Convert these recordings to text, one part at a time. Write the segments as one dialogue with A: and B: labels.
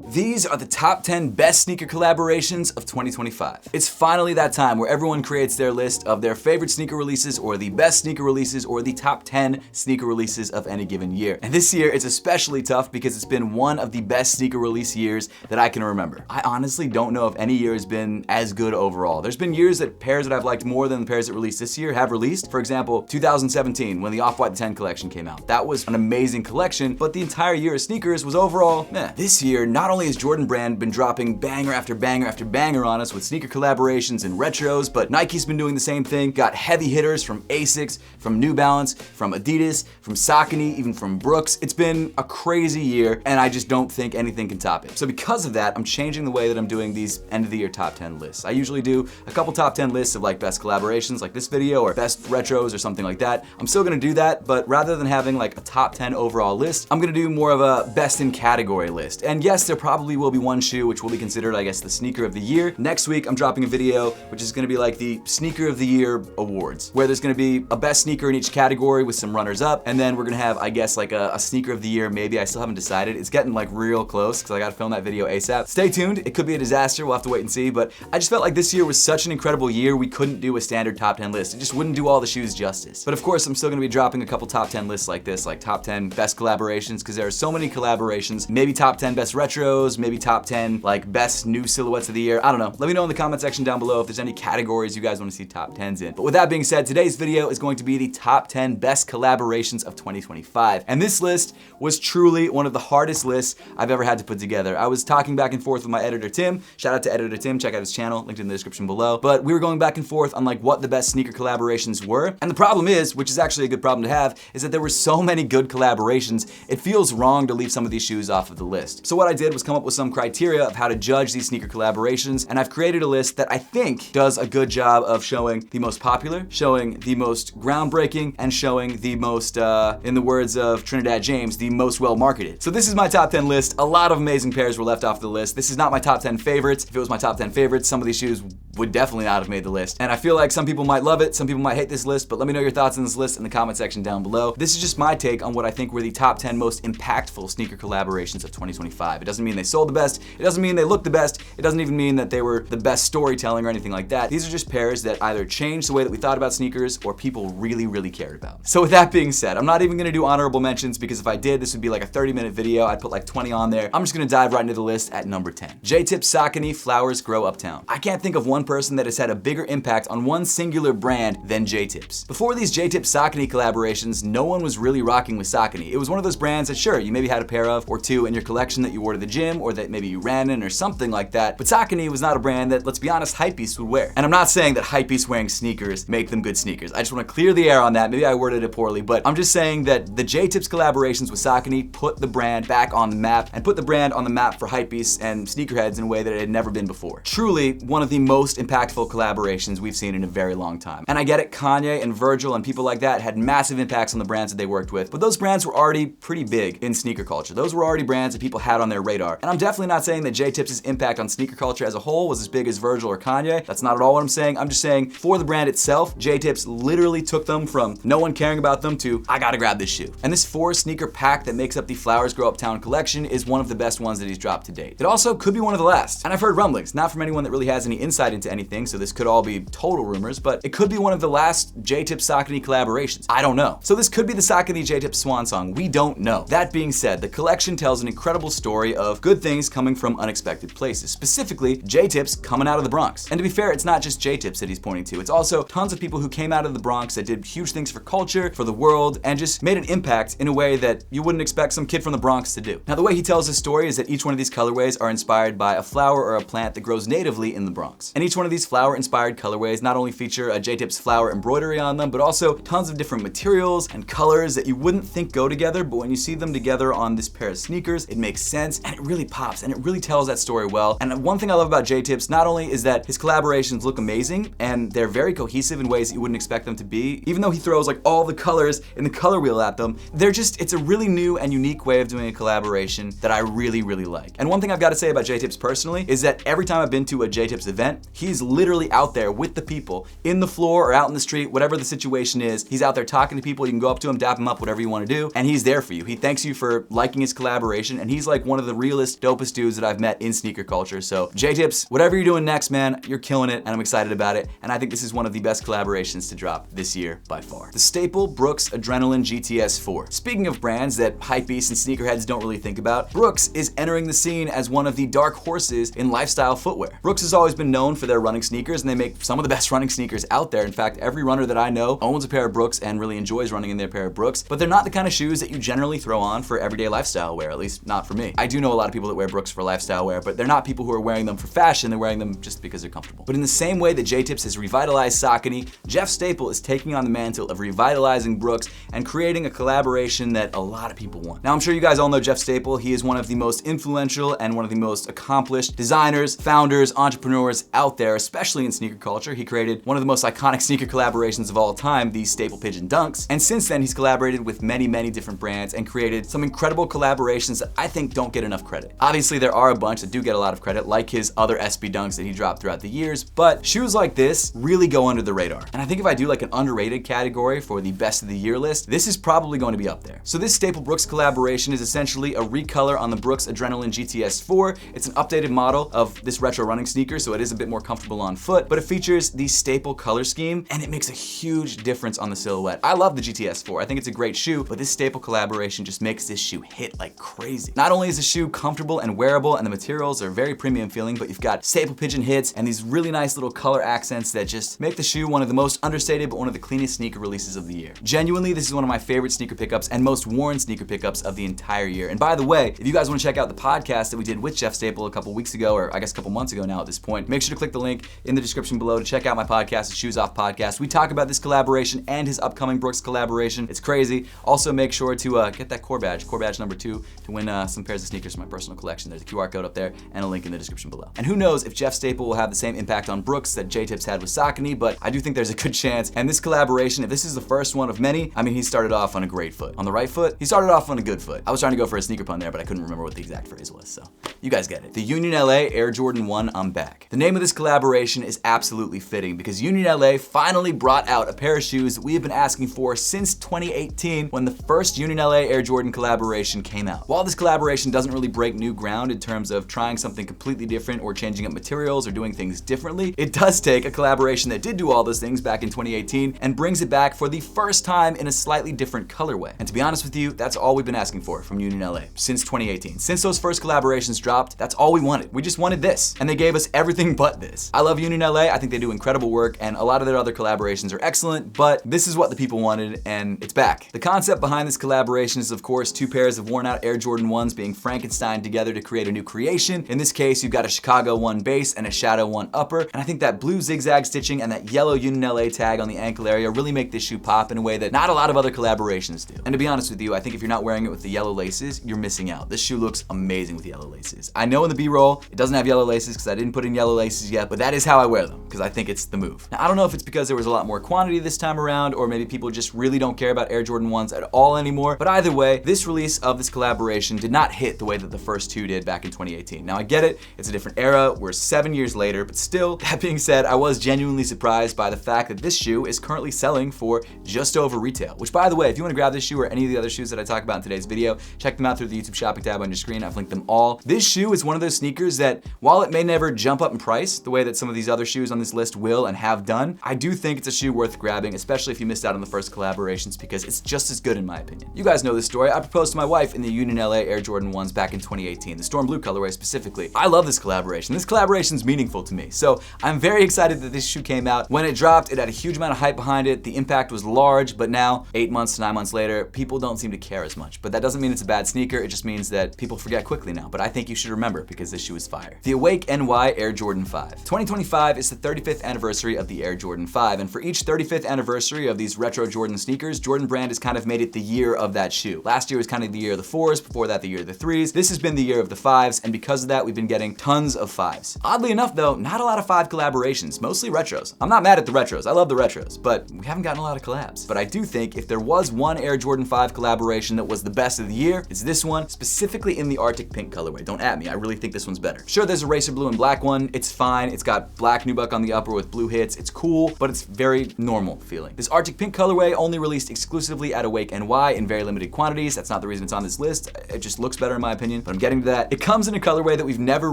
A: These are the top 10 best sneaker collaborations of 2025. It's finally that time where everyone creates their list of their favorite sneaker releases or the best sneaker releases or the top 10 sneaker releases of any given year. And this year it's especially tough because it's been one of the best sneaker release years that I can remember. I honestly don't know if any year has been as good overall. There's been years that pairs that I've liked more than the pairs that released this year have released. For example, 2017 when the Off-White 10 collection came out. That was an amazing collection, but the entire year of sneakers was overall meh. This year, not only has Jordan Brand been dropping banger after banger after banger on us with sneaker collaborations and retros, but Nike's been doing the same thing. Got heavy hitters from ASICS, from New Balance, from Adidas, from Saucony, even from Brooks. It's been a crazy year, and I just don't think anything can top it. So because of that, I'm changing the way that I'm doing these end of the year top 10 lists. I usually do a couple top 10 lists of like best collaborations like this video or best retros or something like that. I'm still gonna do that, but rather than having like a top 10 overall list, I'm gonna do more of a best in category list. And yes, there probably will be one shoe which will be considered, I guess, the sneaker of the year. Next week, I'm dropping a video which is gonna be like the sneaker of the year awards, where there's gonna be a best sneaker in each category with some runners up, and then we're gonna have, I guess, like a sneaker of the year. Maybe I still haven't decided. It's getting like real close because I gotta film that video ASAP. Stay tuned. It could be a disaster. We'll have to wait and see, but I just felt like this year was such an incredible year, we couldn't do a standard top 10 list. It just wouldn't do all the shoes justice. But of course, I'm still gonna be dropping a couple top 10 lists like this, like top 10 best collaborations, because there are so many collaborations. Maybe top 10 best retros, maybe top 10 like best new silhouettes of the year. I don't know. Let me know in the comment section down below if there's any categories you guys want to see top 10s in. But with that being said, today's video is going to be the top 10 best collaborations of 2025. And this list was truly one of the hardest lists I've ever had to put together. I was talking back and forth with my editor, Tim. Shout out to editor Tim. Check out his channel, linked in the description below. But we were going back and forth on like what the best sneaker collaborations were. And the problem is, which is actually a good problem to have, is that there were so many good collaborations, it feels wrong to leave some of these shoes off of the list. So what I did was come up with some criteria of how to judge these sneaker collaborations, and I've created a list that I think does a good job of showing the most popular, showing the most groundbreaking, and showing the most, in the words of Trinidad James, the most well-marketed. So this is my top 10 list. A lot of amazing pairs were left off the list. This is not my top 10 favorites. If it was my top 10 favorites, some of these shoes would definitely not have made the list. And I feel like some people might love it, some people might hate this list, but let me know your thoughts on this list in the comment section down below. This is just my take on what I think were the top 10 most impactful sneaker collaborations of 2025. It doesn't mean they sold the best, it doesn't mean they looked the best, it doesn't even mean that they were the best storytelling or anything like that. These are just pairs that either changed the way that we thought about sneakers or people really, really cared about. So with that being said, I'm not even gonna do honorable mentions because if I did, this would be like a 30-minute video. I'd put like 20 on there. I'm just gonna dive right into the list at number 10. J-Tip Saucony Flowers Grow Uptown. I can't think of one person that has had a bigger impact on one singular brand than J-Tips. Before these J-Tip Saucony collaborations, no one was really rocking with Saucony. It was one of those brands that sure, you maybe had a pair of or two in your collection that you wore to the gym or that maybe you ran in or something like that, but Saucony was not a brand that, let's be honest, hypebeasts would wear. And I'm not saying that hypebeasts wearing sneakers make them good sneakers. I just want to clear the air on that. Maybe I worded it poorly, but I'm just saying that the J-Tips collaborations with Saucony put the brand back on the map and put the brand on the map for hypebeasts and sneakerheads in a way that it had never been before. Truly one of the most impactful collaborations we've seen in a very long time. And I get it, Kanye and Virgil and people like that had massive impacts on the brands that they worked with, but those brands were already pretty big in sneaker culture. Those were already brands that people had on their radar. And I'm definitely not saying that J-Tips' impact on sneaker culture as a whole was as big as Virgil or Kanye. That's not at all what I'm saying. I'm just saying for the brand itself, J-Tips literally took them from no one caring about them to I gotta grab this shoe. And this 4 sneaker pack that makes up the Flowers Grow Uptown collection is one of the best ones that he's dropped to date. It also could be one of the last. And I've heard rumblings, not from anyone that really has any insight into anything, so this could all be total rumors, but it could be one of the last J-Tips Saucony collaborations. I don't know. So this could be the Saucony J-Tips swan song. We don't know. That being said, the collection tells an incredible story of good things coming from unexpected places, specifically J-Tips coming out of the Bronx. And to be fair, it's not just J-Tips that he's pointing to. It's also tons of people who came out of the Bronx that did huge things for culture, for the world, and just made an impact in a way that you wouldn't expect some kid from the Bronx to do. Now, the way he tells his story is that each one of these colorways are inspired by a flower or a plant that grows natively in the Bronx. And each one of these flower-inspired colorways not only feature a J-Tips flower embroidery on them, but also tons of different materials and colors that you wouldn't think go together, but when you see them together on this pair of sneakers, it makes sense and it really pops and it really tells that story well. And one thing I love about J-Tips not only is that his collaborations look amazing and they're very cohesive in ways that you wouldn't expect them to be, even though he throws like all the colors in the color wheel at them, it's a really new and unique way of doing a collaboration that I really, really like. And one thing I've got to say about J-Tips personally is that every time I've been to a J-Tips event, he He's literally out there with the people in the floor or out in the street, whatever the situation is. He's out there talking to people. You can go up to him, dap him up, whatever you want to do, and he's there for you. He thanks you for liking his collaboration, and he's like one of the realest, dopest dudes that I've met in sneaker culture. So J-Tips, whatever you're doing next, man, you're killing it, and I'm excited about it, and I think this is one of the best collaborations to drop this year by far. The staple Brooks Adrenaline GTS 4. Speaking of brands that hypebeasts and sneakerheads don't really think about, Brooks is entering the scene as one of the dark horses in lifestyle footwear. Brooks has always been known for their running sneakers, and they make some of the best running sneakers out there. In fact, every runner that I know owns a pair of Brooks and really enjoys running in their pair of Brooks, but they're not the kind of shoes that you generally throw on for everyday lifestyle wear, at least not for me. I do know a lot of people that wear Brooks for lifestyle wear, but they're not people who are wearing them for fashion, they're wearing them just because they're comfortable. But in the same way that J-Tips has revitalized Saucony, Jeff Staple is taking on the mantle of revitalizing Brooks and creating a collaboration that a lot of people want. Now, I'm sure you guys all know Jeff Staple. He is one of the most influential and one of the most accomplished designers, founders, entrepreneurs out there, especially in sneaker culture. He created one of the most iconic sneaker collaborations of all time, the Staple Pigeon Dunks. And since then, he's collaborated with many, many different brands and created some incredible collaborations that I think don't get enough credit. Obviously, there are a bunch that do get a lot of credit, like his other SB Dunks that he dropped throughout the years, but shoes like this really go under the radar. And I think if I do like an underrated category for the best of the year list, this is probably going to be up there. So this Staple Brooks collaboration is essentially a recolor on the Brooks Adrenaline GTS 4. It's an updated model of this retro running sneaker, so it is a bit more comfortable on foot, but it features the Staple color scheme, and it makes a huge difference on the silhouette. I love the GTS 4. I think it's a great shoe, but this Staple collaboration just makes this shoe hit like crazy. Not only is the shoe comfortable and wearable, and the materials are very premium feeling, but you've got Staple Pigeon hits and these really nice little color accents that just make the shoe one of the most understated, but one of the cleanest sneaker releases of the year. Genuinely, this is one of my favorite sneaker pickups and most worn sneaker pickups of the entire year. And by the way, if you guys want to check out the podcast that we did with Jeff Staple a couple weeks ago, or I guess a couple months ago now at this point, make sure to click the link in the description below to check out my podcast, the Shoes Off Podcast. We talk about this collaboration and his upcoming Brooks collaboration. It's crazy. Also, make sure to get that core badge number 2, to win some pairs of sneakers from my personal collection. There's a QR code up there and a link in the description below. And who knows if Jeff Staple will have the same impact on Brooks that J-Tips had with Saucony, but I do think there's a good chance. And this collaboration, if this is the first one of many, I mean, he started off on a great foot. On the right foot, he started off on a good foot. I was trying to go for a sneaker pun there, but I couldn't remember what the exact phrase was, so you guys get it. The Union LA Air Jordan 1 I'm back. The name of this collaboration is absolutely fitting because Union LA finally brought out a pair of shoes that we have been asking for since 2018 when the first Union LA Air Jordan collaboration came out. While this collaboration doesn't really break new ground in terms of trying something completely different or changing up materials or doing things differently, it does take a collaboration that did do all those things back in 2018 and brings it back for the first time in a slightly different colorway. And to be honest with you, that's all we've been asking for from Union LA since 2018. Since those first collaborations dropped, that's all we wanted. We just wanted this, and they gave us everything but this. I love Union LA. I think they do incredible work, and a lot of their other collaborations are excellent, but this is what the people wanted, and it's back. The concept behind this collaboration is, of course, 2 pairs of worn out Air Jordan 1s being Frankenstein together to create a new creation. In this case, you've got a Chicago 1 base and a Shadow 1 upper, and I think that blue zigzag stitching and that yellow Union LA tag on the ankle area really make this shoe pop in a way that not a lot of other collaborations do. And to be honest with you, I think if you're not wearing it with the yellow laces, you're missing out. This shoe looks amazing with yellow laces. I know in the B-roll, it doesn't have yellow laces because I didn't put in yellow laces yet, but that is how I wear them because I think it's the move. Now, I don't know if it's because there was a lot more quantity this time around, or maybe people just really don't care about Air Jordan 1s at all anymore, but either way, this release of this collaboration did not hit the way that the first 2 did back in 2018. Now, I get it, it's a different era, we're 7 years later, but still, that being said, I was genuinely surprised by the fact that this shoe is currently selling for just over retail, which, by the way, if you want to grab this shoe or any of the other shoes that I talk about in today's video, check them out through the YouTube shopping tab on your screen. I've linked them all. This shoe is one of those sneakers that, while it may never jump up in price the way that some of these other shoes on this list will and have done, I do think it's a shoe worth grabbing, especially if you missed out on the first collaborations, because it's just as good in my opinion. You guys know this story. I proposed to my wife in the Union LA Air Jordan 1s back in 2018, the Storm Blue colorway specifically. I love this collaboration. This collaboration is meaningful to me, so I'm very excited that this shoe came out. When it dropped, it had a huge amount of hype behind it. The impact was large, but now, 8 months to 9 months later, people don't seem to care as much. But that doesn't mean it's a bad sneaker, it just means that people forget quickly now. But I think you should remember because this shoe is fire. The Awake NY Air Jordan 5. 2025 is the 35th anniversary of the Air Jordan 5, and for each 35th anniversary of these retro Jordan sneakers, Jordan Brand has kind of made it the year of that shoe. Last year was kind of the year of the 4s, before that the year of the 3s. This has been the year of the 5s, and because of that, we've been getting tons of 5s. Oddly enough though, not a lot of 5 collaborations, mostly retros. I'm not mad at the retros, I love the retros, but we haven't gotten a lot of collabs. But I do think if there was one Air Jordan 5 collaboration that was the best of the year, it's this one, specifically in the Arctic Pink colorway. Don't at me, I really think this one's better. Sure, there's a Racer Blue and Black one, it's fine, It's got black nubuck on the upper with blue hits. It's cool, but it's very normal feeling. This Arctic Pink colorway only released exclusively at Awake NY in very limited quantities. That's not the reason it's on this list. It just looks better in my opinion, but I'm getting to that. It comes in a colorway that we've never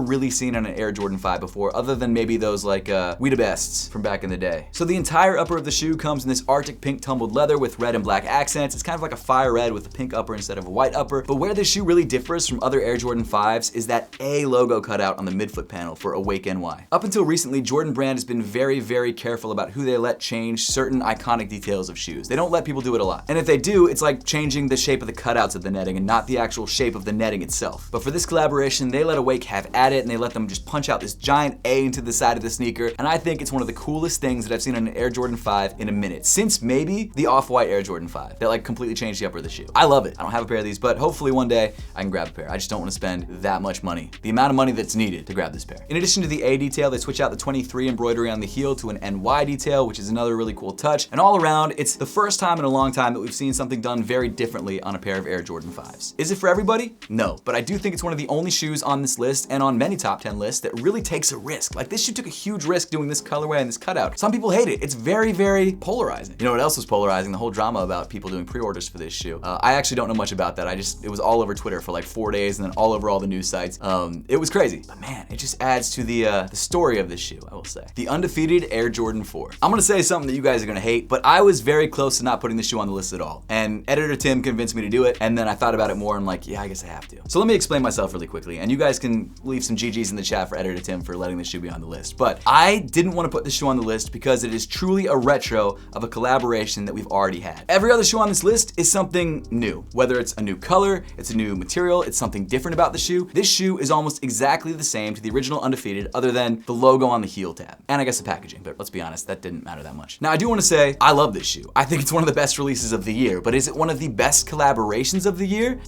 A: really seen on an Air Jordan 5 before, other than maybe those like We Da Bests from back in the day. So the entire upper of the shoe comes in this Arctic Pink tumbled leather with red and black accents. It's kind of like a fire red with a pink upper instead of a white upper. But where this shoe really differs from other Air Jordan 5s is that A logo cutout on the midfoot panel for Awake NY. Up until recently, Jordan Brand has been very, very careful about who they let change certain iconic details of shoes. They don't let people do it a lot. And if they do, it's like changing the shape of the cutouts of the netting and not the actual shape of the netting itself. But for this collaboration, they let Awake have at it and they let them just punch out this giant A into the side of the sneaker. And I think it's one of the coolest things that I've seen on an Air Jordan 5 in a minute, since maybe the off-white Air Jordan 5 that like completely changed the upper of the shoe. I love it. I don't have a pair of these, but hopefully one day I can grab a pair. I just don't want to spend that much money, the amount of money that's needed to grab this pair. In addition to the A detail, they switch out the 23 embroidery on the heel to an NY detail, which is another really cool touch. And all around, it's the first time in a long time that we've seen something done very differently on a pair of Air Jordan 5s. Is it for everybody? No, but I do think it's one of the only shoes on this list and on many top 10 lists that really takes a risk. Like this shoe took a huge risk doing this colorway and this cutout. Some people hate it. It's very, very polarizing. You know what else was polarizing? The whole drama about people doing pre-orders for this shoe. I actually don't know much about that. It was all over Twitter for like 4 days and then all over all the news sites. It was crazy, but man, it just adds to the story of this shoe, I will say. The undefeated Air Jordan 4. I'm gonna say something that you guys are gonna hate, but I was very close to not putting the shoe on the list at all. And editor Tim convinced me to do it, and then I thought about it more and I'm like, yeah, I guess I have to. So let me explain myself really quickly, and you guys can leave some GGs in the chat for editor Tim for letting this shoe be on the list. But I didn't want to put this shoe on the list because it is truly a retro of a collaboration that we've already had. Every other shoe on this list is something new. Whether it's a new color, it's a new material, it's something different about the shoe. This shoe is almost exactly the same to the original Undefeated other than the logo on the heel tab. And I guess the packaging, but let's be honest, that didn't matter that much. Now I do want to say, I love this shoe. I think it's one of the best releases of the year, but is it one of the best collaborations of the year?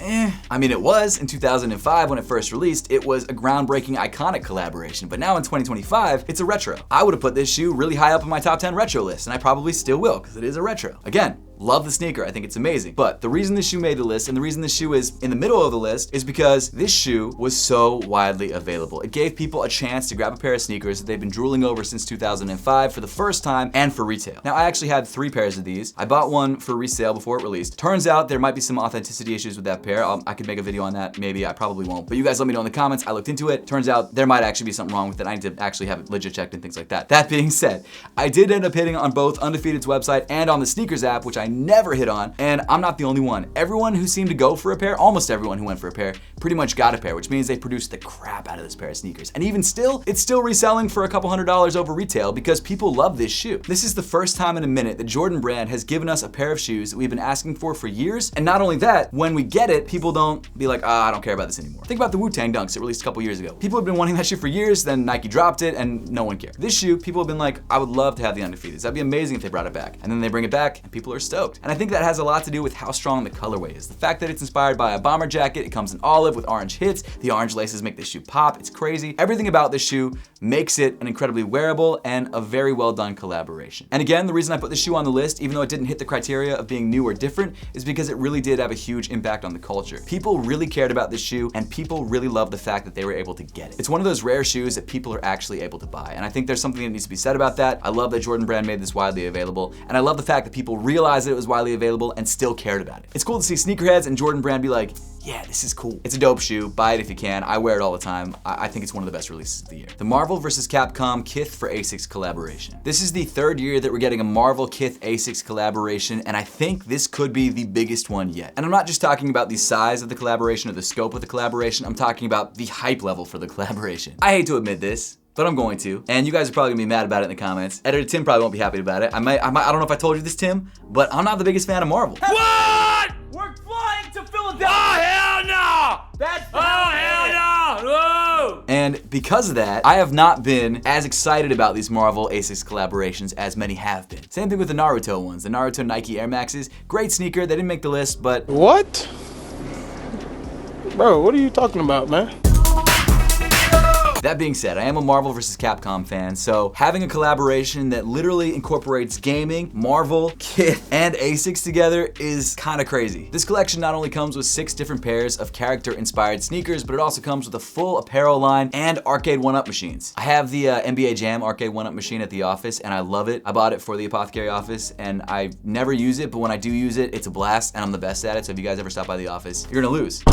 A: I mean, it was in 2005 when it first released. It was a groundbreaking, iconic collaboration, but now in 2025, it's a retro. I would have put this shoe really high up in my top 10 retro list, and I probably still will, because it is a retro. Again, love the sneaker, I think it's amazing. But the reason this shoe made the list and the reason this shoe is in the middle of the list is because this shoe was so widely available. It gave people a chance to grab a pair of sneakers that they've been drooling over since 2005 for the first time and for retail. Now I actually had 3 pairs of these. I bought one for resale before it released. Turns out there might be some authenticity issues with that pair. I could make a video on that, maybe, I probably won't. But you guys let me know in the comments. I looked into it. Turns out there might actually be something wrong with it. I need to actually have it legit checked and things like that. That being said, I did end up hitting on both Undefeated's website and on the sneakers app, which I never hit on. And I'm not the only one. Everyone who seemed to go for a pair, almost everyone who went for a pair, pretty much got a pair, which means they produced the crap out of this pair of sneakers. And even still, it's still reselling for a couple $100s over retail because people love this shoe. This is the first time in a minute that Jordan Brand has given us a pair of shoes that we've been asking for years. And not only that, when we get it, people don't be like, I don't care about this anymore. Think about the Wu-Tang Dunks it released a couple years ago. People have been wanting that shoe for years, then Nike dropped it and no one cared. This shoe, people have been like, I would love to have the Undefeateds. That'd be amazing if they brought it back. And then they bring it back and people are stoked. And I think that has a lot to do with how strong the colorway is. The fact that it's inspired by a bomber jacket, it comes in olive with orange hits, the orange laces make this shoe pop, it's crazy. Everything about this shoe makes it an incredibly wearable and a very well done collaboration. And again, the reason I put this shoe on the list, even though it didn't hit the criteria of being new or different, is because it really did have a huge impact on the culture. People really cared about this shoe and people really loved the fact that they were able to get it. It's one of those rare shoes that people are actually able to buy. And I think there's something that needs to be said about that. I love that Jordan Brand made this widely available. And I love the fact that people realized that it was widely available and still cared about it. It's cool to see sneakerheads and Jordan Brand be like, yeah, this is cool. It's a dope shoe. Buy it if you can. I wear it all the time. I think it's one of the best releases of the year. The Marvel vs. Capcom Kith for ASICS collaboration. This is the 3rd year that we're getting a Marvel Kith ASICS collaboration, and I think this could be the biggest one yet. And I'm not just talking about the size of the collaboration or the scope of the collaboration. I'm talking about the hype level for the collaboration. I hate to admit this, but I'm going to. And you guys are probably gonna be mad about it in the comments. Editor Tim probably won't be happy about it. I don't know if I told you this, Tim, but I'm not the biggest fan of Marvel.
B: What?
C: We're flying to Philadelphia!
B: Oh, hell no!
C: That's
B: hell no! Whoa!
A: And because of that, I have not been as excited about these Marvel ASICS collaborations as many have been. Same thing with the Naruto ones. The Naruto Nike Air Maxes. Great sneaker, they didn't make the list, but...
D: What? Bro, what are you talking about, man?
A: That being said, I am a Marvel vs. Capcom fan, so having a collaboration that literally incorporates gaming, Marvel, Kith, and ASICS together is kind of crazy. This collection not only comes with 6 different pairs of character-inspired sneakers, but it also comes with a full apparel line and arcade 1-up machines. I have the NBA Jam arcade 1-up machine at the office, and I love it. I bought it for the apothecary office, and I never use it, but when I do use it, it's a blast, and I'm the best at it, so if you guys ever stop by the office, you're gonna lose.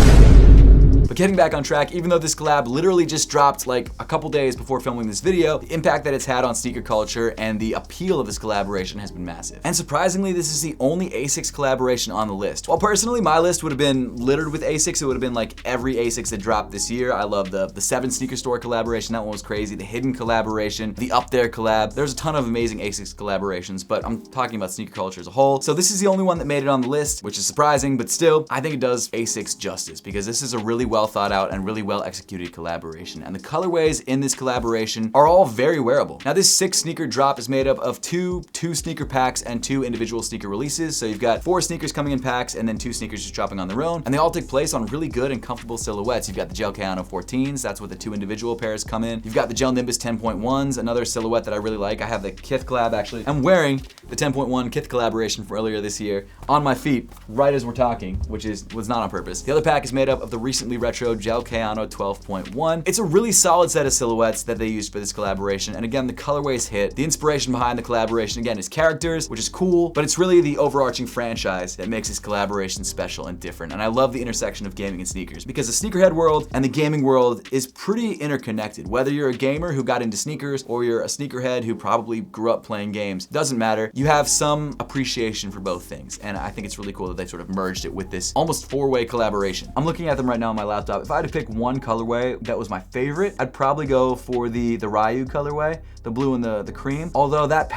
A: But getting back on track, even though this collab literally just dropped like a couple days before filming this video, the impact that it's had on sneaker culture and the appeal of this collaboration has been massive. And surprisingly, this is the only ASICS collaboration on the list. While personally, my list would have been littered with ASICS. It would have been like every ASICS that dropped this year. I love the 7 sneaker store collaboration. That one was crazy. The Hidden collaboration, the Up There collab. There's a ton of amazing ASICS collaborations, but I'm talking about sneaker culture as a whole. So this is the only one that made it on the list, which is surprising, but still, I think it does ASICS justice because this is a really well thought out and really well executed collaboration. And the colorways in this collaboration are all very wearable. Now this 6 sneaker drop is made up of two sneaker packs and 2 individual sneaker releases. So you've got 4 sneakers coming in packs and then 2 sneakers just dropping on their own. And they all take place on really good and comfortable silhouettes. You've got the Gel Kayano 14s, that's what the 2 individual pairs come in. You've got the Gel Nimbus 10.1s, another silhouette that I really like. I have the Kith collab actually. I'm wearing the 10.1 Kith collaboration from earlier this year on my feet right as we're talking, which was not on purpose. The other pack is made up of the recently retro Gel Kayano 12.1. It's a really solid set of silhouettes that they used for this collaboration, and again, the colorways hit. The inspiration behind the collaboration, again, is characters, which is cool, but it's really the overarching franchise that makes this collaboration special and different, and I love the intersection of gaming and sneakers, because the sneakerhead world and the gaming world is pretty interconnected. Whether you're a gamer who got into sneakers, or you're a sneakerhead who probably grew up playing games, doesn't matter. You have some appreciation for both things, and I think it's really cool that they sort of merged it with this almost 4-way collaboration. I'm looking at them right now on my laptop. If I had to pick one colorway that was my favorite, I'd probably go for the Ryu colorway, the blue and the cream. Although that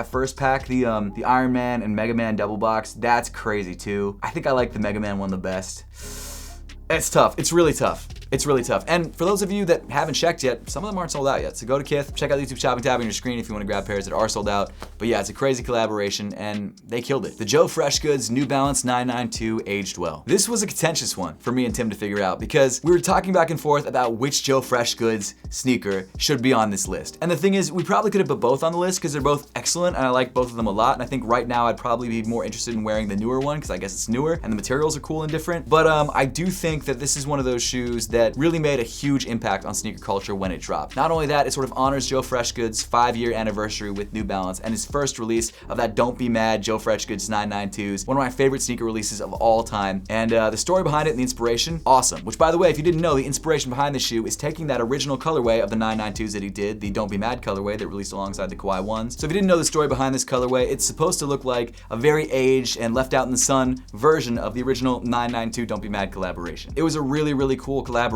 A: first pack, the Iron Man and Mega Man double box, that's crazy too. I think I like the Mega Man one the best. It's tough. It's really tough. It's really tough. And for those of you that haven't checked yet, some of them aren't sold out yet. So go to Kith, check out the YouTube shopping tab on your screen if you want to grab pairs that are sold out. But yeah, it's a crazy collaboration and they killed it. The Joe Freshgoods New Balance 992 aged well. This was a contentious one for me and Tim to figure out because we were talking back and forth about which Joe Freshgoods sneaker should be on this list. And the thing is, we probably could have put both on the list because they're both excellent and I like both of them a lot. And I think right now I'd probably be more interested in wearing the newer one because I guess it's newer and the materials are cool and different. But I do think that this is one of those shoes that really made a huge impact on sneaker culture when it dropped. Not only that, it sort of honors Joe Freshgoods' 5-year anniversary with New Balance and his first release of that Don't Be Mad Joe Freshgoods 992s, one of my favorite sneaker releases of all time. And the story behind it and the inspiration, awesome. Which by the way, if you didn't know, the inspiration behind the shoe is taking that original colorway of the 992s that he did, the Don't Be Mad colorway that released alongside the Kawhi ones. So if you didn't know the story behind this colorway, it's supposed to look like a very aged and left out in the sun version of the original 992 Don't Be Mad collaboration. It was a really, really cool collaboration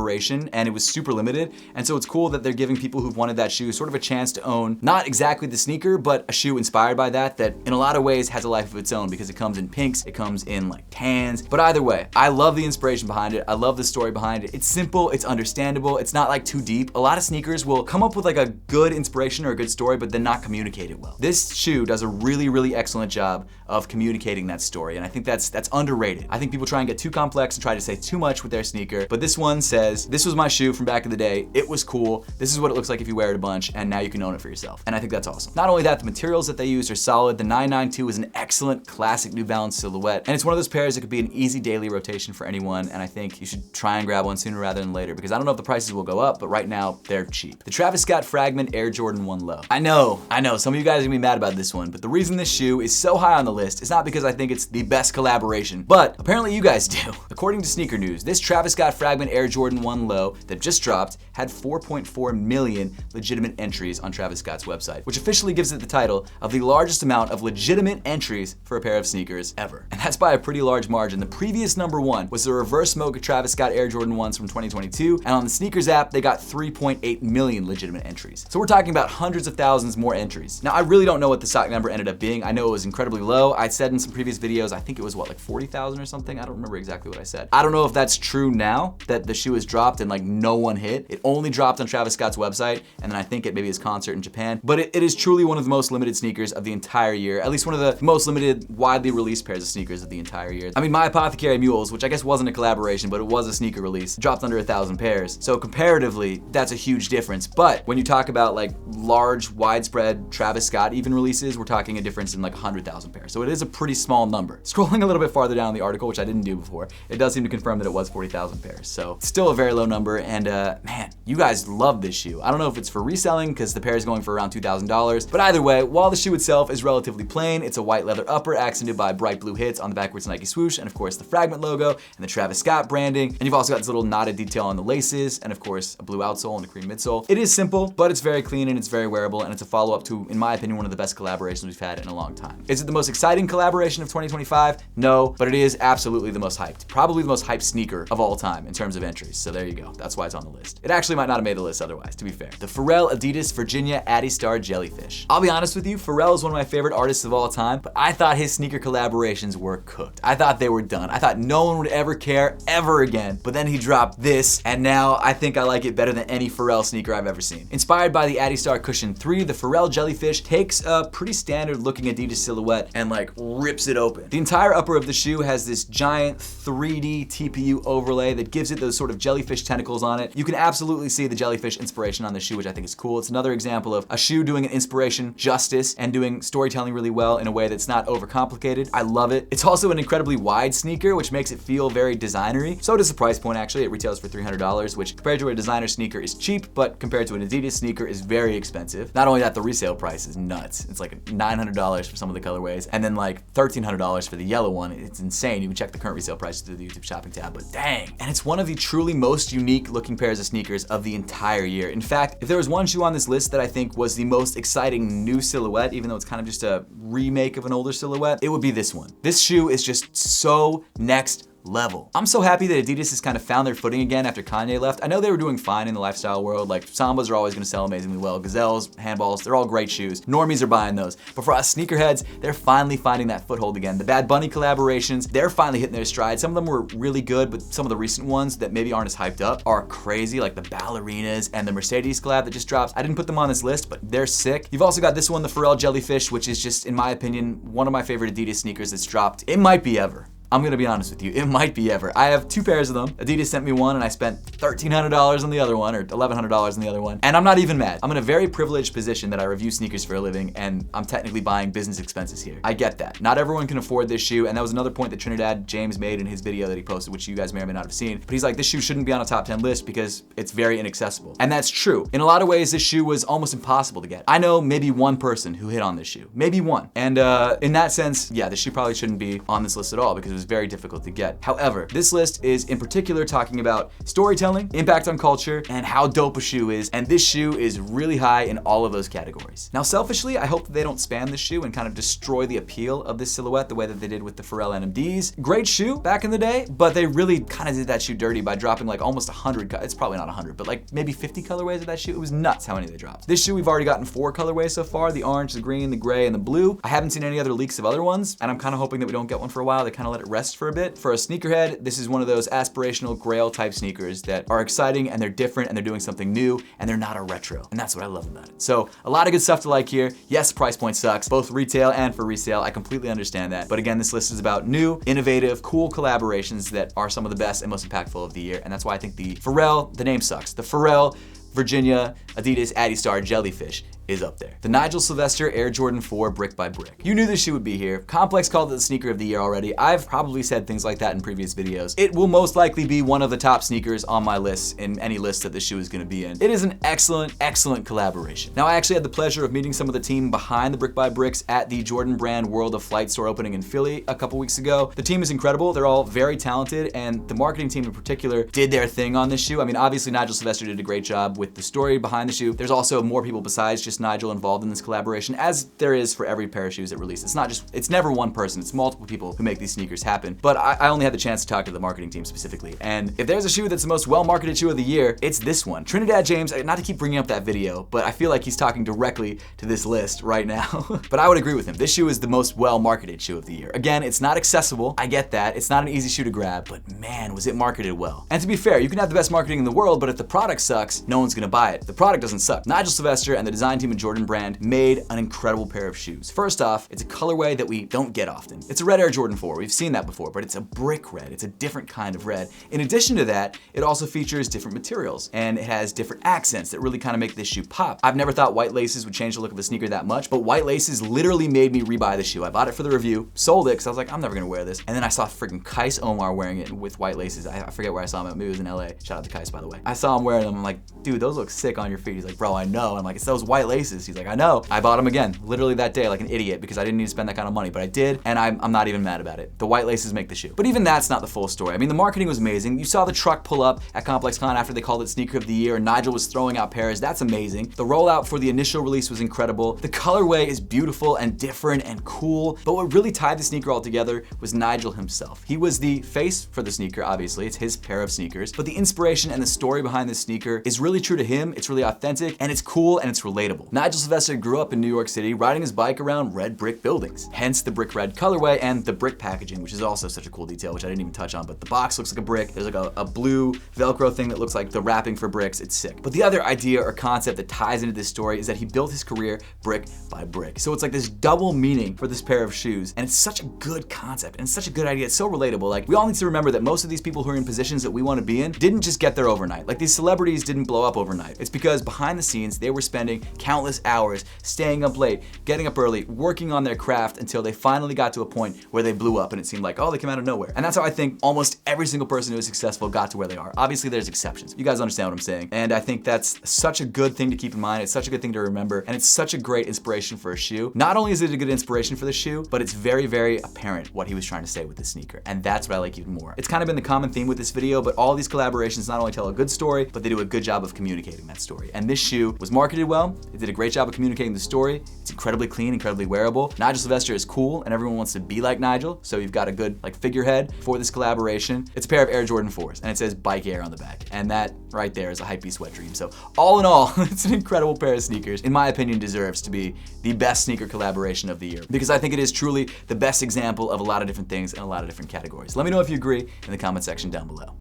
A: and it was super limited, and so it's cool that they're giving people who've wanted that shoe sort of a chance to own not exactly the sneaker, but a shoe inspired by that in a lot of ways has a life of its own because it comes in pinks, it comes in like tans, but either way, I love the inspiration behind it, I love the story behind it. It's simple, it's understandable, it's not like too deep. A lot of sneakers will come up with like a good inspiration or a good story, but then not communicate it well. This shoe does a really, really excellent job of communicating that story, and I think that's underrated. I think people try and get too complex and try to say too much with their sneaker, but this one says, this was my shoe from back in the day, it was cool, this is what it looks like if you wear it a bunch, and now you can own it for yourself. And I think that's awesome. Not only that, the materials that they used are solid. The 992 is an excellent classic New Balance silhouette, and it's one of those pairs that could be an easy daily rotation for anyone, and I think you should try and grab one sooner rather than later, because I don't know if the prices will go up, but right now, they're cheap. The Travis Scott Fragment Air Jordan 1 Low. I know, some of you guys are gonna be mad about this one, but the reason this shoe is so high on the list is not because I think it's the best collaboration, but apparently you guys do. According to Sneaker News, this Travis Scott Fragment Air Jordan 1 Low that just dropped had 4.4 million legitimate entries on Travis Scott's website, which officially gives it the title of the largest amount of legitimate entries for a pair of sneakers ever. And that's by a pretty large margin. The previous #1 was the reverse smoke Travis Scott Air Jordan 1s from 2022, and on the sneakers app, they got 3.8 million legitimate entries. So we're talking about hundreds of thousands more entries. Now, I really don't know what the stock number ended up being. I know it was incredibly low. I said in some previous videos, I think it was what, like 40,000 or something? I don't remember exactly what I said. I don't know if that's true now, that the shoe was dropped and like no one hit. It only dropped on Travis Scott's website, and then I think at maybe his concert in Japan. But it is truly one of the most limited sneakers of the entire year, at least one of the most limited, widely released pairs of sneakers of the entire year. I mean, My Apothecary Mules, which I guess wasn't a collaboration, but it was a sneaker release, dropped under 1,000 pairs. So comparatively, that's a huge difference. But when you talk about like large, widespread Travis Scott even releases, we're talking a difference in like 100,000 pairs. So it is a pretty small number. Scrolling a little bit farther down the article, which I didn't do before, it does seem to confirm that it was 40,000 pairs. So still a very low number. And man, you guys love this shoe. I don't know if it's for reselling because the pair is going for around $2,000. But either way, while the shoe itself is relatively plain, it's a white leather upper accented by bright blue hits on the backwards Nike swoosh, and of course the Fragment logo and the Travis Scott branding. And you've also got this little knotted detail on the laces, and of course a blue outsole and a cream midsole. It is simple, but it's very clean and it's very wearable, and it's a follow-up to, in my opinion, one of the best collaborations we've had in a long time. Is it the most exciting collaboration of 2025? No, but it is absolutely the most hyped. Probably the most hyped sneaker of all time in terms of entries. So there you go. That's why it's on the list. It actually might not have made the list otherwise, to be fair. The Pharrell Adidas Virginia Adistar Jellyfish. I'll be honest with you, Pharrell is one of my favorite artists of all time, but I thought his sneaker collaborations were cooked. I thought they were done. I thought no one would ever care ever again, but then he dropped this, and now I think I like it better than any Pharrell sneaker I've ever seen. Inspired by the Adistar Cushion 3, the Pharrell Jellyfish takes a pretty standard looking Adidas silhouette and like rips it open. The entire upper of the shoe has this giant 3D TPU overlay that gives it those sort of jellyfish tentacles on it. You can absolutely see the jellyfish inspiration on the shoe, which I think is cool. It's another example of a shoe doing an inspiration justice and doing storytelling really well in a way that's not overcomplicated. I love it. It's also an incredibly wide sneaker, which makes it feel very designery. So does the price point actually. It retails for $300, which compared to a designer sneaker is cheap, but compared to an Adidas sneaker is very expensive. Not only that, the resale price is nuts. It's like $900 for some of the colorways, and then like $1,300 for the yellow one. It's insane. You can check the current resale prices through the YouTube shopping tab, but dang. And it's one of the truly most unique looking pairs of sneakers of the entire year. In fact, if there was one shoe on this list that I think was the most exciting new silhouette, even though it's kind of just a remake of an older silhouette, it would be this one. This shoe is just so next level. I'm so happy that Adidas has kind of found their footing again after Kanye left. I know they were doing fine in the lifestyle world. Like Sambas are always gonna sell amazingly well. Gazelles, handballs, they're all great shoes. Normies are buying those. But for us sneakerheads, they're finally finding that foothold again. The Bad Bunny collaborations, they're finally hitting their stride. Some of them were really good, but some of the recent ones that maybe aren't as hyped up are crazy, like the Ballerinas and the Mercedes collab that just dropped. I didn't put them on this list, but they're sick. You've also got this one, the Pharrell Jellyfish, which is just, in my opinion, one of my favorite Adidas sneakers that's dropped. It might be ever. I'm gonna be honest with you, it might be ever. I have two pairs of them. Adidas sent me one and I spent $1,300 on the other one, or $1,100 on the other one. And I'm not even mad. I'm in a very privileged position that I review sneakers for a living, and I'm technically buying business expenses here. I get that. Not everyone can afford this shoe, and that was another point that Trinidad James made in his video that he posted, which you guys may or may not have seen. But he's like, this shoe shouldn't be on a top 10 list because it's very inaccessible. And that's true. In a lot of ways, this shoe was almost impossible to get. I know maybe one person who hit on this shoe. Maybe one. And in that sense, yeah, this shoe probably shouldn't be on this list at all because it was very difficult to get. However, this list is in particular talking about storytelling, impact on culture, and how dope a shoe is, and this shoe is really high in all of those categories. Now, selfishly, I hope that they don't spam this shoe and kind of destroy the appeal of this silhouette the way that they did with the Pharrell NMDs. Great shoe back in the day, but they really kind of did that shoe dirty by dropping like almost 100, it's probably not 100, but like maybe 50 colorways of that shoe. It was nuts how many they dropped. This shoe, we've already gotten 4 colorways so far, the orange, the green, the gray, and the blue. I haven't seen any other leaks of other ones, and I'm kind of hoping that we don't get one for a while. They kind of let it rest for a bit. For a sneakerhead, this is one of those aspirational grail type sneakers that are exciting and they're different and they're doing something new and they're not a retro. And that's what I love about it. So a lot of good stuff to like here. Yes, price point sucks, both retail and for resale. I completely understand that. But again, this list is about new, innovative, cool collaborations that are some of the best and most impactful of the year. And that's why I think the Pharrell, the name sucks. The Pharrell Virginia Adidas Adistar Jellyfish is up there. The Nigel Sylvester Air Jordan 4 Brick by Brick. You knew this shoe would be here. Complex called it the sneaker of the year already. I've probably said things like that in previous videos. It will most likely be one of the top sneakers on my list in any list that the shoe is gonna be in. It is an excellent, excellent collaboration. Now, I actually had the pleasure of meeting some of the team behind the Brick by Bricks at the Jordan brand World of Flight store opening in Philly a couple weeks ago. The team is incredible. They're all very talented, and the marketing team in particular did their thing on this shoe. I mean, obviously Nigel Sylvester did a great job with the story behind the shoe. There's also more people besides just just Nigel involved in this collaboration, as there is for every pair of shoes that release. It's never one person, it's multiple people who make these sneakers happen. But I only had the chance to talk to the marketing team specifically. And if there's a shoe that's the most well-marketed shoe of the year, it's this one. Trinidad James, not to keep bringing up that video, but I feel like he's talking directly to this list right now. But I would agree with him. This shoe is the most well-marketed shoe of the year. Again, it's not accessible. I get that. It's not an easy shoe to grab, but man, was it marketed well. And to be fair, you can have the best marketing in the world, but if the product sucks, no one's gonna buy it. The product doesn't suck. Nigel Sylvester and the design team at Jordan brand made an incredible pair of shoes. First off, it's a colorway that we don't get often. It's a red Air Jordan 4. We've seen that before, but it's a brick red. It's a different kind of red. In addition to that, it also features different materials and it has different accents that really kind of make this shoe pop. I've never thought white laces would change the look of a sneaker that much, but white laces literally made me rebuy the shoe. I bought it for the review, sold it because I was like, I'm never gonna wear this. And then I saw freaking Kith Omar wearing it with white laces. I forget where I saw him at. Maybe it was in LA. Shout out to Kith, by the way. I saw him wearing them. I'm like, dude, those look sick on your feet. He's like, bro, I know. I'm like, it's those white laces. He's like, I know. I bought them again, literally that day, like an idiot, because I didn't need to spend that kind of money, but I did, and I'm not even mad about it. The white laces make the shoe. But even that's not the full story. I mean, the marketing was amazing. You saw the truck pull up at Complex Con after they called it Sneaker of the Year, and Nigel was throwing out pairs. That's amazing. The rollout for the initial release was incredible. The colorway is beautiful and different and cool, but what really tied the sneaker all together was Nigel himself. He was the face for the sneaker, obviously. It's his pair of sneakers, but the inspiration and the story behind this sneaker is really true to him. It's really authentic, and it's cool, and it's relatable. Nigel Sylvester grew up in New York City riding his bike around red brick buildings, hence the brick red colorway and the brick packaging, which is also such a cool detail, which I didn't even touch on, but the box looks like a brick. There's like a blue Velcro thing that looks like the wrapping for bricks. It's sick. But the other idea or concept that ties into this story is that he built his career brick by brick. So it's like this double meaning for this pair of shoes, and it's such a good concept, and it's such a good idea. It's so relatable. Like, we all need to remember that most of these people who are in positions that we want to be in didn't just get there overnight. Like, these celebrities didn't blow up overnight. It's because behind the scenes, they were spending countless hours, staying up late, getting up early, working on their craft until they finally got to a point where they blew up and it seemed like, oh, they came out of nowhere. And that's how I think almost every single person who is successful got to where they are. Obviously, there's exceptions. You guys understand what I'm saying. And I think that's such a good thing to keep in mind. It's such a good thing to remember. And it's such a great inspiration for a shoe. Not only is it a good inspiration for the shoe, but it's very, very apparent what he was trying to say with this sneaker. And that's what I like even more. It's kind of been the common theme with this video, but all these collaborations not only tell a good story, but they do a good job of communicating that story. And this shoe was marketed well. It did a great job of communicating the story. It's incredibly clean, incredibly wearable. Nigel Sylvester is cool, and everyone wants to be like Nigel, so you've got a good like figurehead for this collaboration. It's a pair of Air Jordan 4s, and it says Bike Air on the back. And that right there is a hypebeast wet dream. So all in all, it's an incredible pair of sneakers. In my opinion, deserves to be the best sneaker collaboration of the year, because I think it is truly the best example of a lot of different things in a lot of different categories. Let me know if you agree in the comment section down below.